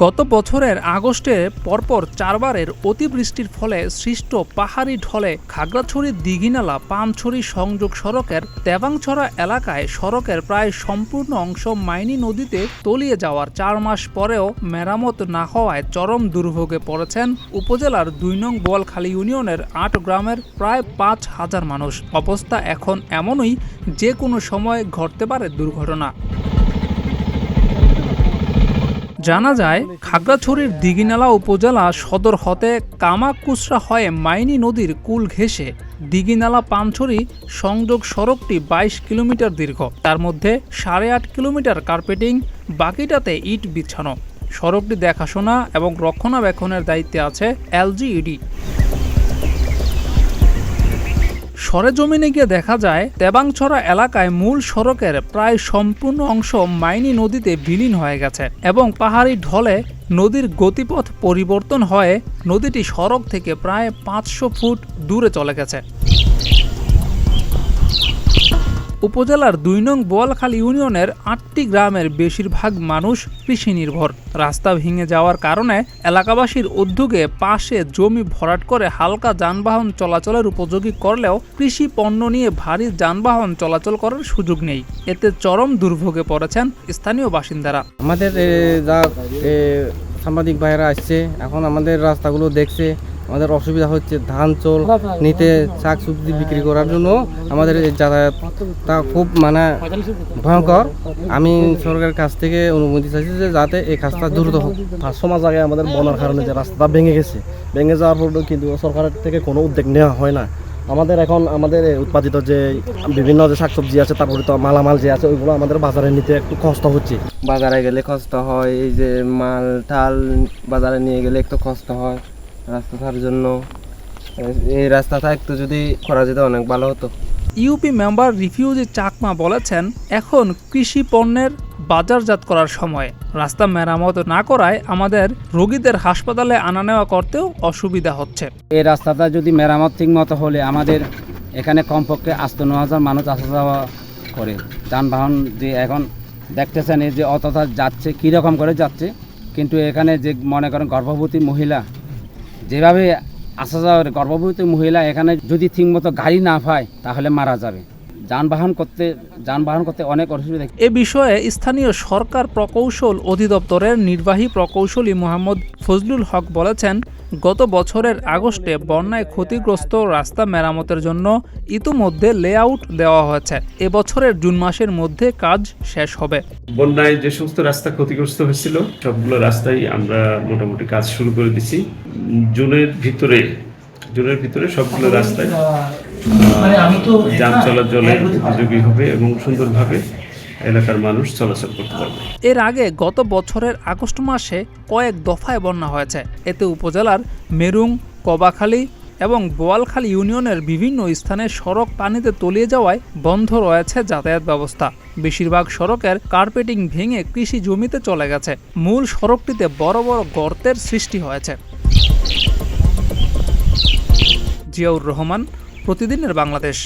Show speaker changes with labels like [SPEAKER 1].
[SPEAKER 1] গত বছরের আগস্টে পরপর 4 বারের অতিবৃষ্টির ফলে সৃষ্ট পাহাড়ি ঢলে খাগড়াছড়ি দিঘিনালা পানছড়ি সংযোগ সড়কের তেবাংছড়া এলাকায় সড়কের প্রায় সম্পূর্ণ অংশ মাইনী নদীতে তলিয়ে যাওয়ার 4 মাস পরেও মেরামত না হওয়ায় চরম দুর্ভোগে পড়েছেন উপজেলার 2 নং বোয়ালখালী ইউনিয়নের 8 গ্রামের প্রায় 5,000 মানুষ। অবস্থা এখন এমনই যে কোনো সময় ঘটতে পারে দুর্ঘটনা। জানা যায়, খাগড়াছড়ির দিঘিনালা উপজেলা সদর হতে কামাকুচরা হয়ে মাইনী নদীর কুল ঘেঁষে দিঘিনালা পানছড়ি সংযোগ সড়কটি 22 কিলোমিটার দীর্ঘ। তার মধ্যে 8.5 কিলোমিটার কার্পেটিং, বাকিটাতে ইট বিছানো। সড়কটি দেখাশোনা এবং রক্ষণাবেক্ষণের দায়িত্বে আছে এলজিইডি। সরেজমিনে গিয়ে দেখা যায়, তেবাংছড়া এলাকায় মূল সড়কের প্রায় সম্পূর্ণ অংশ মাইনী নদীতে বিলীন হয়ে গেছে এবং পাহাড়ি ঢলে নদীর গতিপথ পরিবর্তন হয়ে নদীটি সড়ক থেকে প্রায় 500 ফুট দূরে চলে গেছে। উপজেলার 2 নং বোয়ালখালী ইউনিয়নের 8টি গ্রামের বেশিরভাগ মানুষ কৃষি নির্ভর। রাস্তা ভেঙে যাওয়ার কারণে এলাকাবাসীর উদ্যোগে পাশে জমি ভরাট করে হালকা যানবাহন চলাচলের উপযোগী করলেও কৃষি পণ্য নিয়ে ভারী যানবাহন চলাচল করার সুযোগ নেই। এতে চরম দুর্ভোগে পড়েছেন স্থানীয় বাসিন্দারা।
[SPEAKER 2] আমাদের সাংবাদিক ভাইয়েরা আসছে, এখন আমাদের রাস্তাগুলো দেখছে, আমাদের অসুবিধা হচ্ছে। ধান চাল নিতে, শাক সবজি বিক্রি করার জন্য আমাদের যাতায়াতটা খুব ভয়ঙ্কর। আমি সরকারের কাছ থেকে অনুমতি চাইছি যে যাতে এই কাজটা দ্রুত হোক।
[SPEAKER 3] 500 মাস আগে আমাদের বন্যার কারণে যে রাস্তাটা ভেঙে গেছে, ভেঙে যাওয়ার পরেও কিন্তু সরকারের থেকে কোনো উদ্যোগ নেওয়া হয় না। আমাদের উৎপাদিত যে বিভিন্ন যে শাকসবজি আছে, তারপরে তো মালামাল যে আছে, ওইগুলো আমাদের বাজারে নিতে একটু কষ্ট হচ্ছে।
[SPEAKER 2] বাজারে গেলে কষ্ট হয়, এই যে মাল টাল বাজারে নিয়ে গেলে একটু কষ্ট হয় রাস্তাটার জন্য। এই রাস্তাটা একটু যদি করা যেত অনেক ভালো হতো।
[SPEAKER 1] ইউপি মেম্বার রিফিউজি চাকমা বলেছেন, এখন কৃষি পণ্যের বাজারজাত করার সময়। রাস্তা মেরামত না করায় আমাদের রোগীদের হাসপাতালে আনা নেওয়া করতেও অসুবিধা হচ্ছে।
[SPEAKER 4] এই রাস্তাটা যদি মেরামত ঠিক মতো হলে আমাদের এখানে কমপক্ষে 9,000 মানুষ আসা যাওয়া করে। যানবাহন যে এখন দেখতেছেন এই যে অতটা যাচ্ছে, কীরকম করে যাচ্ছে, কিন্তু এখানে যে মনে করেন গর্ভবতী মহিলা যেভাবে আসা যাওয়ার, গর্ভবতী মহিলা এখানে যদি ঠিকমতো গাড়ি না পায় তাহলে মারা যাবে। যানবাহন করতে অনেক অসুবিধা।
[SPEAKER 1] এ বিষয়ে স্থানীয় সরকার প্রকৌশল অধিদপ্তরের নির্বাহী প্রকৌশলী মোহাম্মদ ফজলুল হক বলেছেন, গত বছরের আগস্টে বন্যায় ক্ষতিগ্রস্ত রাস্তা মেরামতের জন্য ইতিমধ্যে লেআউট দেওয়া হয়েছে। এবছরের জুন মাসের মধ্যে কাজ শেষ হবে।
[SPEAKER 5] বন্যায় যে সমস্ত রাস্তা ক্ষতিগ্রস্ত হয়েছিল সবগুলো রাস্তায় আমরা মোটামুটি কাজ শুরু করে দিছি। জুনের ভিতরে সবগুলো রাস্তায় যান চলাচলের উপযোগী হবে এবং সুন্দরভাবে এলাকার মানুষ চলাচল করতে পারবে।
[SPEAKER 1] এর আগে গত বছরের আগস্ট মাসে কয়েক দফায় বন্যা হয়েছে। এতে উপজেলার মেরুং, কবাখালী এবং বোয়ালখালী ইউনিয়নের বিভিন্ন স্থানে সড়ক পানিতে তলিয়ে যাওয়ায় বন্ধ রয়েছে যাতায়াত ব্যবস্থা। বেশিরভাগ সড়কের কার্পেটিং ভেঙে কৃষি জমিতে চলে গেছে। মূল সড়কটিতে বড় বড় গর্তের সৃষ্টি হয়েছে। জিয়াউর রহমান, প্রতিদিনের বাংলাদেশ।